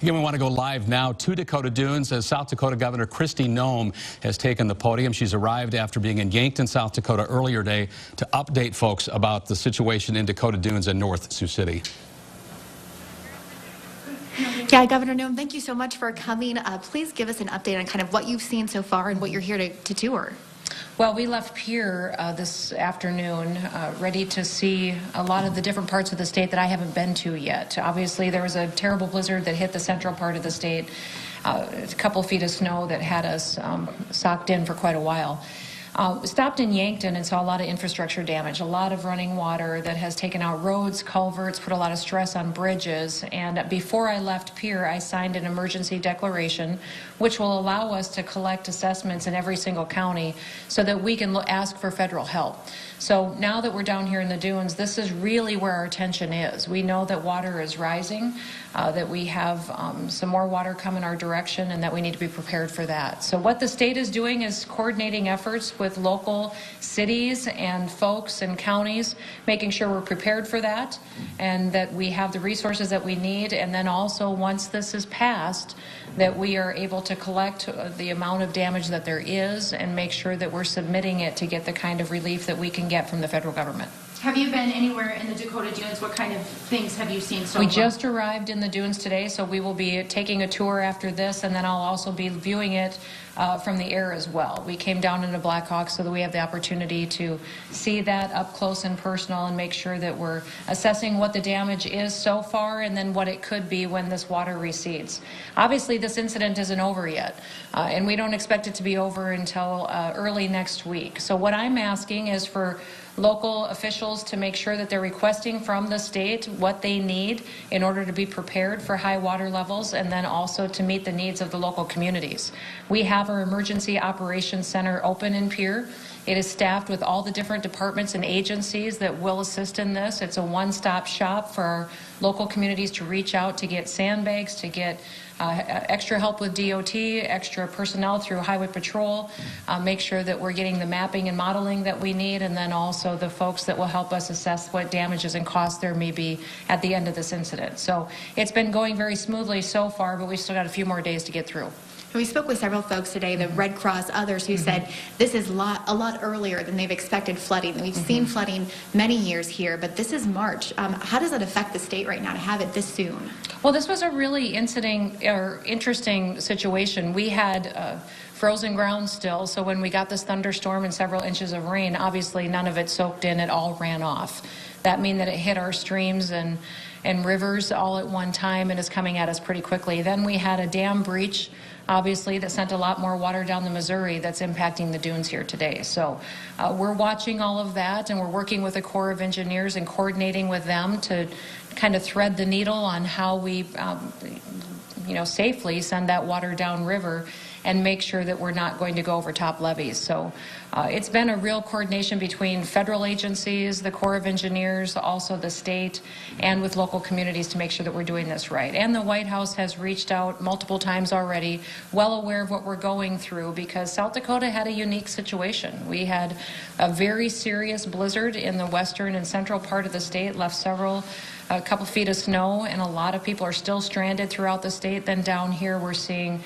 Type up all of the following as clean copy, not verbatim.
Again, we want to go live now to Dakota Dunes as South Dakota Governor Noem has taken the podium. She's arrived after being in Yankton, South Dakota earlier today to update folks about the situation in Dakota Dunes and North Sioux City. Yeah, Governor Noem, thank you so much for coming. Please give us an update on kind of what you've seen so far and what you're here to tour. Well, we left Pierre this afternoon ready to see a lot of the different parts of the state that I haven't been to yet. Obviously, there was a terrible blizzard that hit the central part of the state, a couple feet of snow that had us socked in for quite a while. Stopped in Yankton and saw a lot of infrastructure damage, a lot of running water that has taken out roads, culverts, put a lot of stress on bridges. And before I left Pierre, I signed an emergency declaration, which will allow us to collect assessments in every single county so that we can ask for federal help. So now that we're down here in the dunes, this is really where our attention is. We know that water is rising, that we have some more water coming our direction, and that we need to be prepared for that. So what the state is doing is coordinating efforts with local cities and folks and counties, making sure we're prepared for that and that we have the resources that we need. And then also, once this is passed, that we are able to collect the amount of damage that there is and make sure that we're submitting it to get the kind of relief that we can get from the federal government. Have you been anywhere in the Dakota Dunes? What kind of things have you seen so far? We just arrived in the dunes today, so we will be taking a tour after this, and then I'll also be viewing it from the air as well. We came down into Black Hawk so that we have the opportunity to see that up close and personal and make sure that we're assessing what the damage is so far and then what it could be when this water recedes. Obviously, this incident isn't over yet, and we don't expect it to be over until early next week. So what I'm asking is for local officials to make sure that they're requesting from the state what they need in order to be prepared for high water levels, and then also to meet the needs of the local communities. We have our Emergency Operations Center open in Pierre. It is staffed with all the different departments and agencies that will assist in this. It's a one-stop shop for our local communities to reach out to get sandbags, to get extra help with DOT, extra personnel through Highway Patrol, make sure that we're getting the mapping and modeling that we need, and then also the folks that will help us assess what damages and costs there may be at the end of this incident. So it's been going very smoothly so far, but we've still got a few more days to get through. We spoke with several folks today, the Red Cross, others, who said this is a lot earlier than they've expected flooding. We've seen flooding many years here, but this is March. How does that affect the state right now to have it this soon? Well, this was a really interesting situation. We had frozen ground still, so when we got this thunderstorm and several inches of rain, obviously none of it soaked in, it all ran off. That means that it hit our streams and rivers all at one time and is coming at us pretty quickly. Then we had a dam breach, obviously, that sent a lot more water down the Missouri that's impacting the dunes here today. So we're watching all of that, and we're working with the Corps of Engineers and coordinating with them to kind of thread the needle on how we safely send that water downriver and make sure that we're not going to go over top levees. So it's been a real coordination between federal agencies, the Corps of Engineers, also the state, and with local communities to make sure that we're doing this right. And the White House has reached out multiple times already, well aware of what we're going through, because South Dakota had a unique situation. We had a very serious blizzard in the western and central part of the state, left a couple feet of snow, and a lot of people are still stranded throughout the state. Then down here we're seeing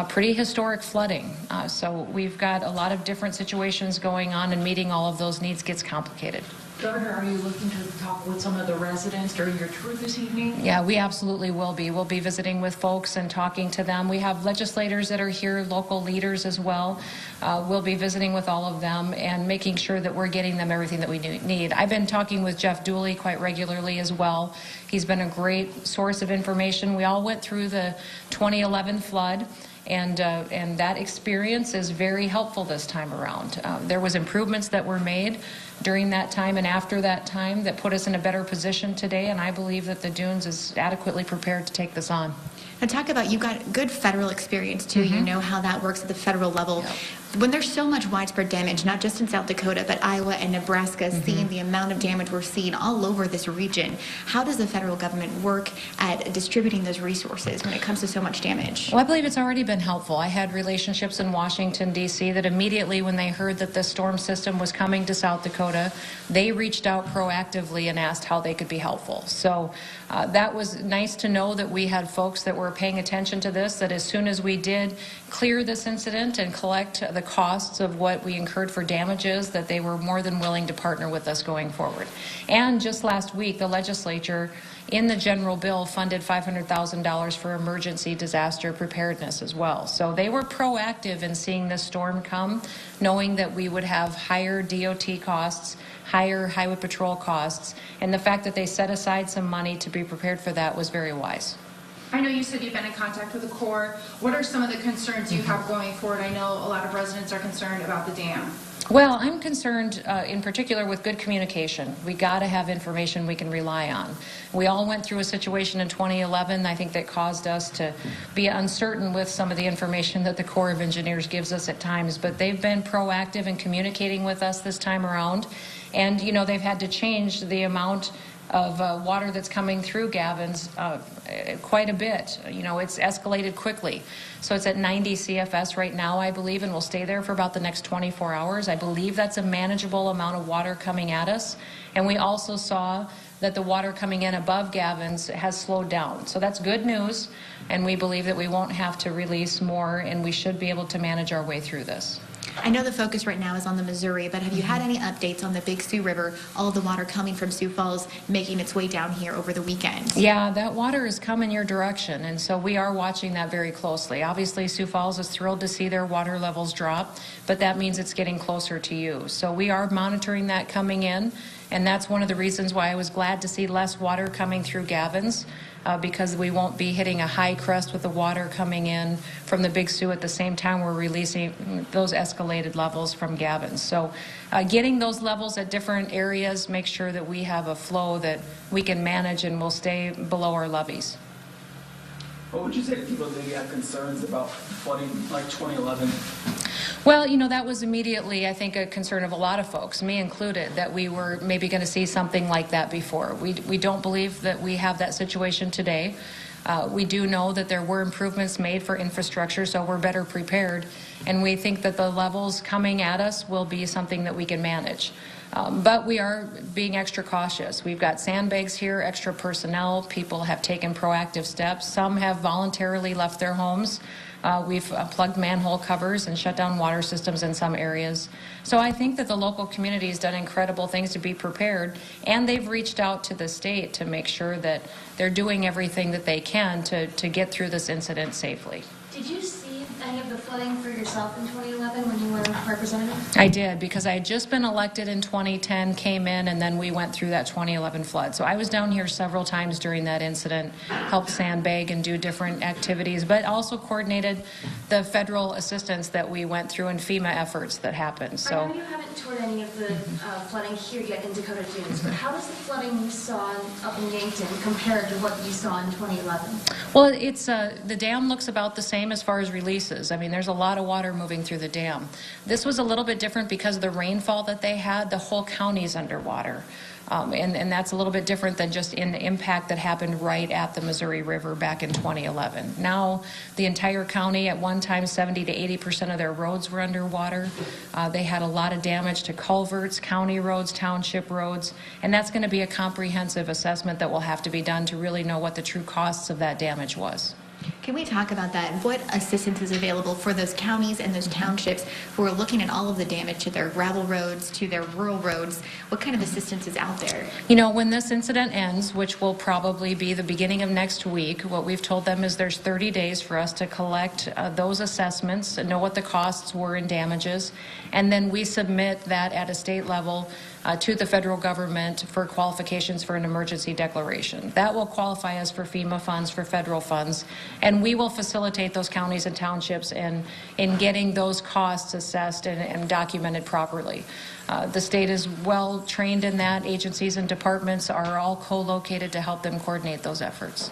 pretty historic flooding. So we've got a lot of different situations going on, and meeting all of those needs gets complicated. Governor, are you looking to talk with some of the residents during your tour this evening? Yeah, we absolutely will be. We'll be visiting with folks and talking to them. We have legislators that are here, local leaders as well. We'll be visiting with all of them and making sure that we're getting them everything that we need. I've been talking with Jeff Dooley quite regularly as well. He's been a great source of information. We all went through the 2011 flood. And that experience is very helpful this time around. There was improvements that were made during that time and after that time that put us in a better position today, and I believe that the dunes is adequately prepared to take this on. And talk about, you've got good federal experience too. You know how that works at the federal level. Yep. when there's so much widespread damage, not just in South Dakota, but Iowa and Nebraska, seeing the amount of damage we're seeing all over this region, how does the federal government work at distributing those resources when it comes to so much damage? Well, I believe it's already been helpful. I had relationships in Washington, D.C. that immediately when they heard that the storm system was coming to South Dakota, they reached out proactively and asked how they could be helpful. So that was nice to know that we had folks that were paying attention to this, that as soon as we did clear this incident and collect the costs of what we incurred for damages, that they were more than willing to partner with us going forward. And just last week, the legislature in the general bill funded $500,000 for emergency disaster preparedness as well. So they were proactive in seeing this storm come, knowing that we would have higher DOT costs, higher highway patrol costs, and the fact that they set aside some money to be prepared for that was very wise. I know you said you've been in contact with the Corps. What are some of the concerns you have going forward? I know a lot of residents are concerned about the dam. Well, I'm concerned in particular with good communication. We got to have information we can rely on. We all went through a situation in 2011, I think, that caused us to be uncertain with some of the information that the Corps of Engineers gives us at times, but they've been proactive in communicating with us this time around. And, you know, they've had to change the amount of water that's coming through Gavin's quite a bit. You know, it's escalated quickly. So it's at 90 CFS right now, I believe, and will stay there for about the next 24 hours. I believe that's a manageable amount of water coming at us. And we also saw that the water coming in above Gavin's has slowed down. So that's good news, and we believe that we won't have to release more, and we should be able to manage our way through this. I know the focus right now is on the Missouri, but have you had any updates on the Big Sioux River, all of the water coming from Sioux Falls, making its way down here over the weekend? Yeah, that water is coming your direction, and so we are watching that very closely. Obviously, Sioux Falls is thrilled to see their water levels drop, but that means it's getting closer to you. So we are monitoring that coming in, and that's one of the reasons why I was glad to see less water coming through Gavin's. Because we won't be hitting a high crest with the water coming in from the Big Sioux at the same time we're releasing those escalated levels from Gavin's. So getting those levels at different areas makes sure that we have a flow that we can manage and will stay below our levees. What would you say to people that maybe have concerns about flooding like 2011? Well, you know, that was immediately, I think, a concern of a lot of folks, me included, that we were maybe going to see something like that before. We don't believe that we have that situation today. We do know that there were improvements made for infrastructure, so we're better prepared, and we think that the levels coming at us will be something that we can manage. But we are being extra cautious. We've got sandbags here, extra personnel. People have taken proactive steps. Some have voluntarily left their homes. We've plugged manhole covers and shut down water systems in some areas. So I think that the local community has done incredible things to be prepared, and they've reached out to the state to make sure that they're doing everything that they can to get through this incident safely. Did you see any of the flooding for yourself in 2011 when you were representative? I did, because I had just been elected in 2010, came in, and then we went through that 2011 flood. So I was down here several times during that incident, helped sandbag and do different activities, but also coordinated the federal assistance that we went through and FEMA efforts that happened. So I know you haven't toured any of the flooding here yet in Dakota Dunes, but how does the flooding you saw up in Yankton compare to what you saw in 2011? Well, it's the dam looks about the same as far as releases. I mean, there's a lot of water moving through the dam. This was a little bit different because of the rainfall that they had. The whole county's underwater. And that's a little bit different than just in the impact that happened right at the Missouri River back in 2011. Now, the entire county, at one time, 70 to 80% of their roads were underwater. They had a lot of damage to culverts, county roads, township roads, and that's going to be a comprehensive assessment that will have to be done to really know what the true costs of that damage was. Can we talk about that? What assistance is available for those counties and those townships who are looking at all of the damage to their gravel roads, to their rural roads? What kind of assistance is out there? You know, when this incident ends, which will probably be the beginning of next week, what we've told them is there's 30 days for us to collect those assessments and know what the costs were in damages, and then we submit that at a state level to the federal government for qualifications for an emergency declaration. That will qualify us for FEMA funds, for federal funds, and we will facilitate those counties and townships in getting those costs assessed and documented properly. The state is well trained in that. Agencies and departments are all co-located to help them coordinate those efforts.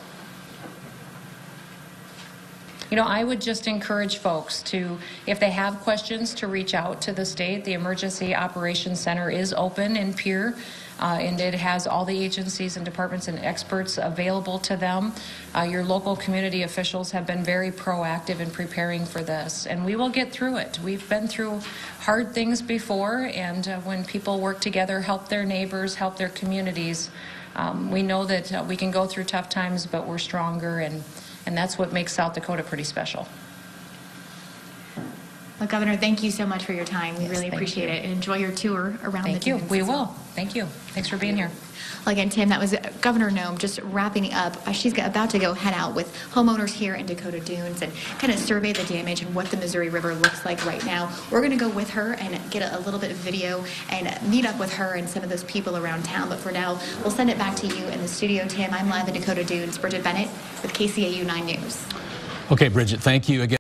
You know, I would just encourage folks to, if they have questions, to reach out to the state. The Emergency Operations Center is open in Pierre. And it has all the agencies and departments and experts available to them. Your local community officials have been very proactive in preparing for this, and we will get through it. We've been through hard things before, and when people work together, help their neighbors, help their communities, we know that we can go through tough times, but we're stronger, and that's what makes South Dakota pretty special. Well, Governor, thank you so much for your time. We Yes, really thank appreciate you. it, and enjoy your tour around the Thank you. dunes We as will. well. Thank you. Thanks for being here. Well, again, Tim, that was Governor Noem just wrapping up. She's about to go head out with homeowners here in Dakota Dunes and kind of survey the damage and what the Missouri River looks like right now. We're going to go with her and get a little bit of video and meet up with her and some of those people around town. But for now, we'll send it back to you in the studio, Tim. I'm live in Dakota Dunes. Bridget Bennett with KCAU 9 News. Okay, Bridget, thank you again.